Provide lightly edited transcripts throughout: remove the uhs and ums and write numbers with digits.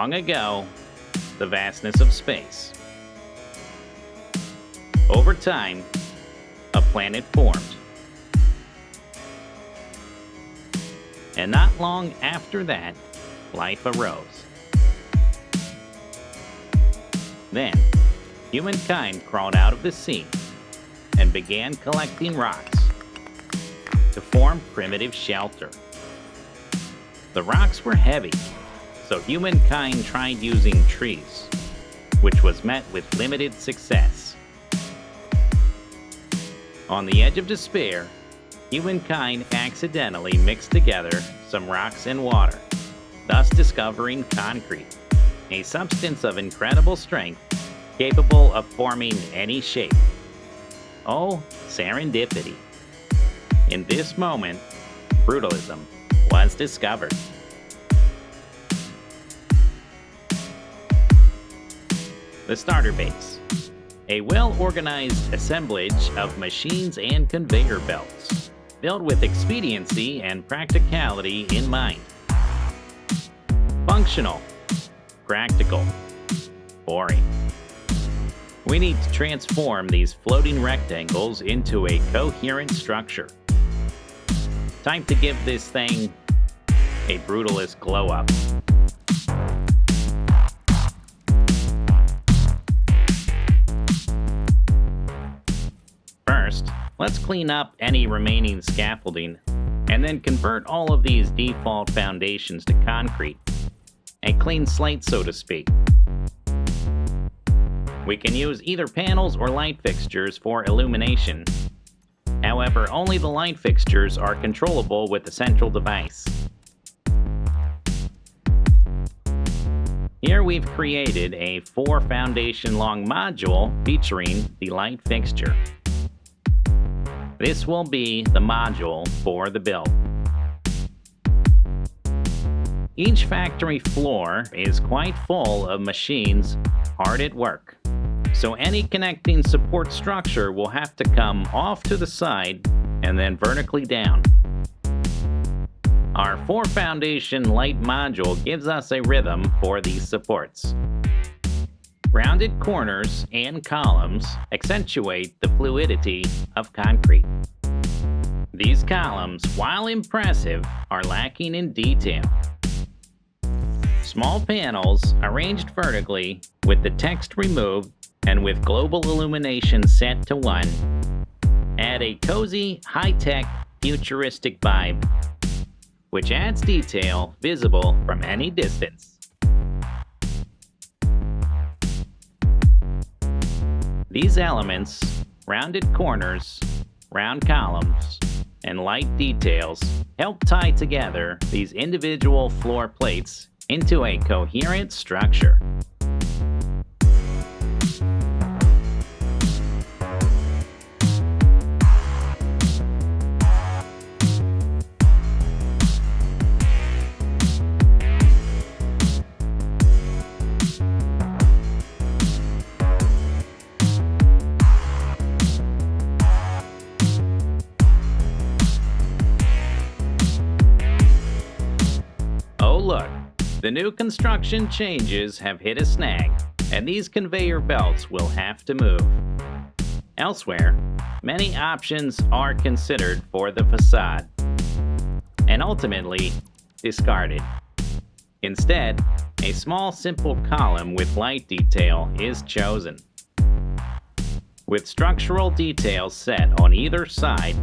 Long ago, the vastness of space. Over time, a planet formed. And not long after that, life arose. Then, humankind crawled out of the sea and began collecting rocks to form primitive shelter. The rocks were heavy, so humankind tried using trees, which was met with limited success. On the edge of despair, humankind accidentally mixed together some rocks and water, thus discovering concrete, a substance of incredible strength capable of forming any shape. Oh, serendipity. In this moment, brutalism was discovered. The starter base, a well-organized assemblage of machines and conveyor belts, built with expediency and practicality in mind. Functional, practical, boring. We need to transform these floating rectangles into a coherent structure. Time to give this thing a brutalist glow up. First, let's clean up any remaining scaffolding and then convert all of these default foundations to concrete. A clean slate, so to speak. We can use either panels or light fixtures for illumination. However, only the light fixtures are controllable with the central device. Here we've created a 4 foundation long module featuring the light fixture. This will be the module for the build. Each factory floor is quite full of machines hard at work, so any connecting support structure will have to come off to the side and then vertically down. Our 4 foundation light module gives us a rhythm for these supports. Rounded corners and columns accentuate the fluidity of concrete. These columns, while impressive, are lacking in detail. Small panels arranged vertically with the text removed and with global illumination set to 1 add a cozy, high-tech, futuristic vibe, which adds detail visible from any distance. These elements, rounded corners, round columns, and light details help tie together these individual floor plates into a coherent structure. Oh look, the new construction changes have hit a snag, and these conveyor belts will have to move. Elsewhere, many options are considered for the facade, and ultimately discarded. Instead, a small simple column with light detail is chosen. With structural details set on either side,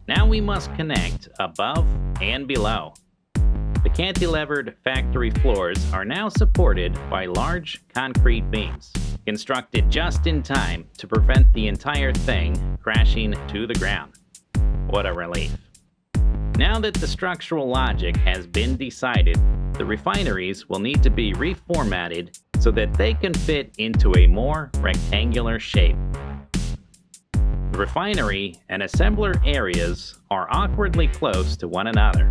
now we must connect above and below. The cantilevered factory floors are now supported by large concrete beams, constructed just in time to prevent the entire thing crashing to the ground. What a relief. Now that the structural logic has been decided, the refineries will need to be reformatted so that they can fit into a more rectangular shape. The refinery and assembler areas are awkwardly close to one another.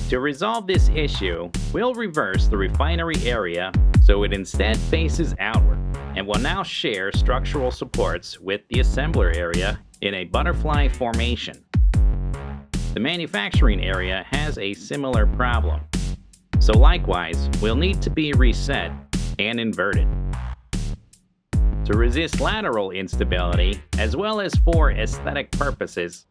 To resolve this issue, we'll reverse the refinery area so it instead faces outward and will now share structural supports with the assembler area in a butterfly formation. The manufacturing area has a similar problem, so likewise will need to be reset and inverted. To resist lateral instability, as well as for aesthetic purposes,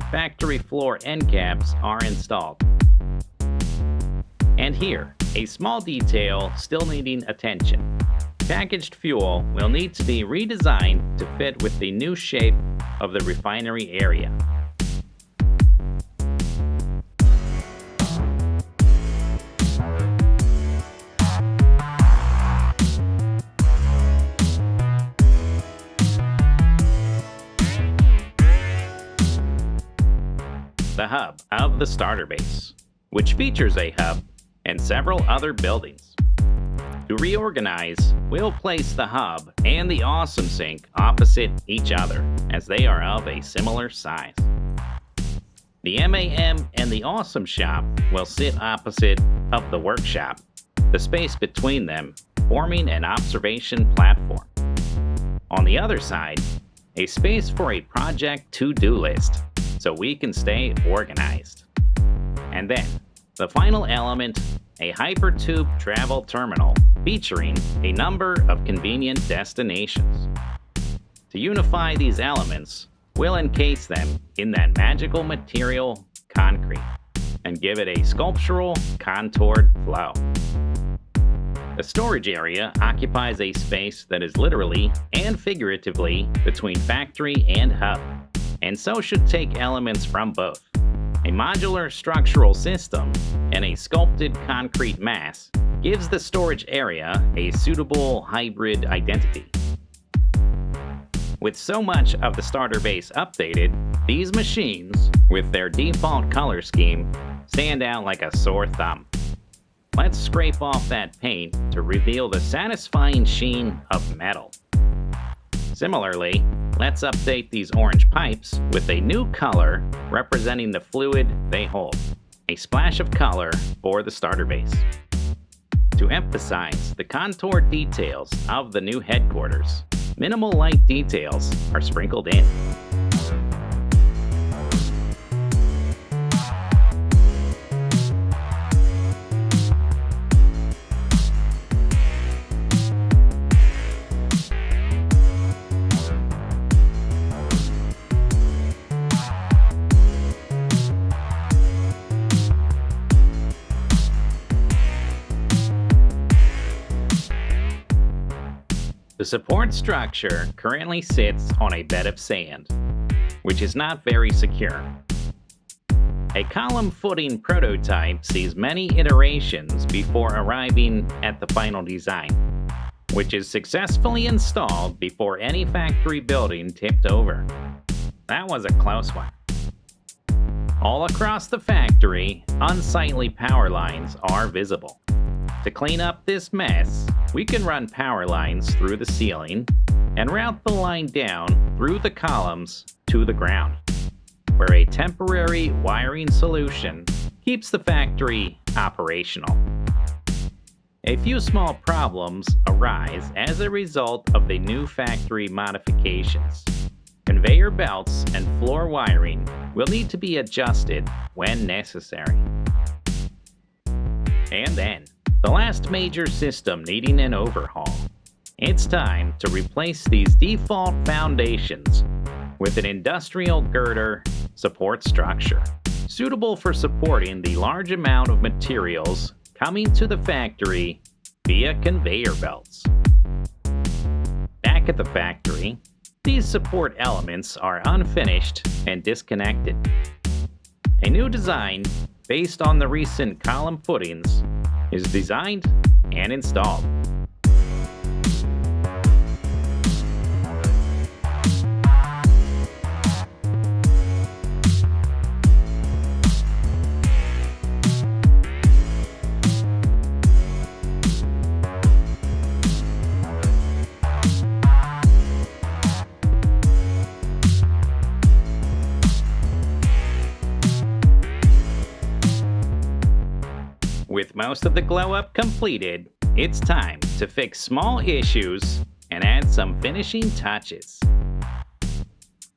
factory floor end caps are installed. And here, a small detail still needing attention. Packaged fuel will need to be redesigned to fit with the new shape of the refinery area. The hub of the starter base, which features a hub and several other buildings. To reorganize, we'll place the hub and the awesome sink opposite each other, as they are of a similar size. The MAM and the awesome shop will sit opposite of the workshop, the space between them forming an observation platform. On the other side, a space for a project to-do list, so we can stay organized. And then, the final element, a hypertube travel terminal featuring a number of convenient destinations. To unify these elements, we'll encase them in that magical material, concrete, and give it a sculptural, contoured flow. The storage area occupies a space that is literally and figuratively between factory and hub, and so should take elements from both. A modular structural system and a sculpted concrete mass gives the storage area a suitable hybrid identity. With so much of the starter base updated, these machines, with their default color scheme, stand out like a sore thumb. Let's scrape off that paint to reveal the satisfying sheen of metal. Similarly, let's update these orange pipes with a new color representing the fluid they hold, a splash of color for the starter base. To emphasize the contoured details of the new headquarters, minimal light details are sprinkled in. The support structure currently sits on a bed of sand, which is not very secure. A column footing prototype sees many iterations before arriving at the final design, which is successfully installed before any factory building tipped over. That was a close one. All across the factory, unsightly power lines are visible. To clean up this mess, we can run power lines through the ceiling and route the line down through the columns to the ground, where a temporary wiring solution keeps the factory operational. A few small problems arise as a result of the new factory modifications. Conveyor belts and floor wiring will need to be adjusted when necessary. And then, the last major system needing an overhaul. It's time to replace these default foundations with an industrial girder support structure, suitable for supporting the large amount of materials coming to the factory via conveyor belts. Back at the factory, these support elements are unfinished and disconnected. A new design, based on the recent column footings, is designed and installed. With most of the Glowup completed, it's time to fix small issues and add some finishing touches.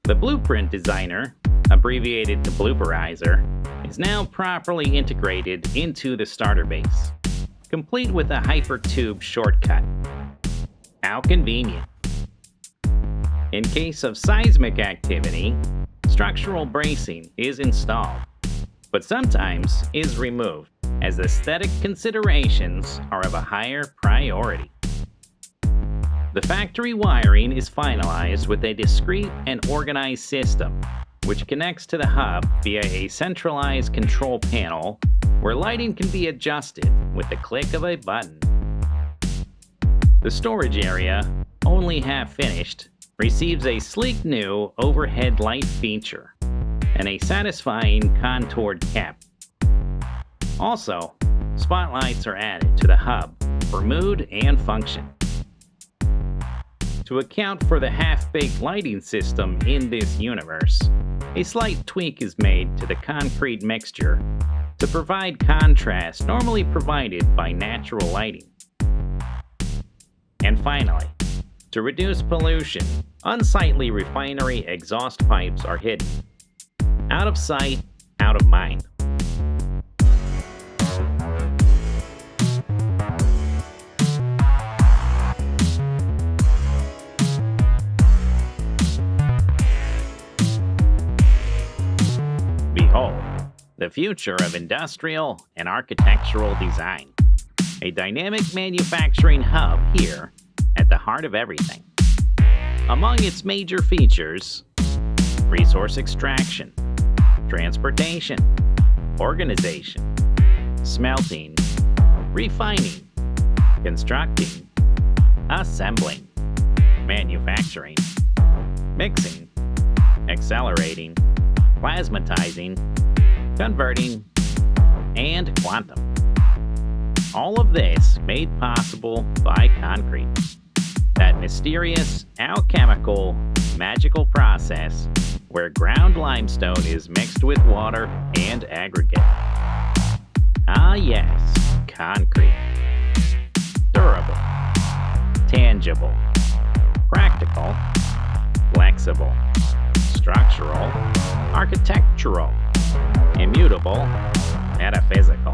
The blueprint designer, abbreviated to blooperizer, is now properly integrated into the starter base. complete with a hypertube shortcut. How convenient. In case of seismic activity, structural bracing is installed, but sometimes is removed as aesthetic considerations are of a higher priority. The factory wiring is finalized with a discrete and organized system, which connects to the hub via a centralized control panel where lighting can be adjusted with the click of a button. The storage area, only half finished, receives a sleek new overhead light feature and a satisfying contoured cap. Also, spotlights are added to the hub for mood and function. To account for the half-baked lighting system in this universe, a slight tweak is made to the concrete mixture to provide contrast normally provided by natural lighting. And finally, to reduce pollution, unsightly refinery exhaust pipes are hidden. Out of sight, out of mind. Behold, the future of industrial and architectural design. A dynamic manufacturing hub here at the heart of everything. Among its major features, resource extraction, transportation, organization, smelting, refining, constructing, assembling, manufacturing, mixing, accelerating, plasmatizing, converting, and quantum. All of this made possible by concrete. That mysterious, alchemical, magical process where ground limestone is mixed with water and aggregate. Ah yes, concrete. Durable, tangible, practical, flexible, structural, architectural, immutable, metaphysical.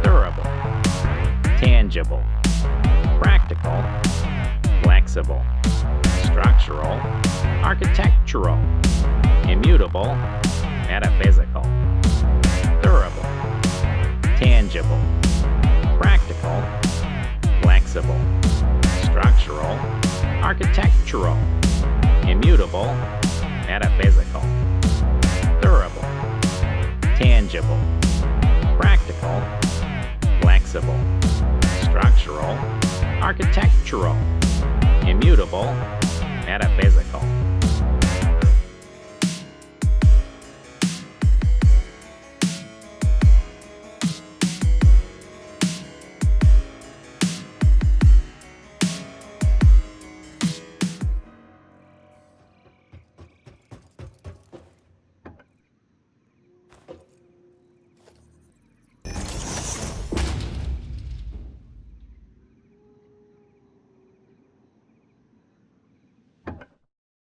Durable, tangible, practical, flexible, structural, architectural, immutable, metaphysical. Durable, tangible, practical, flexible, structural, architectural, immutable, metaphysical. Durable, tangible, practical, flexible, structural, architectural, immutable, metaphysical.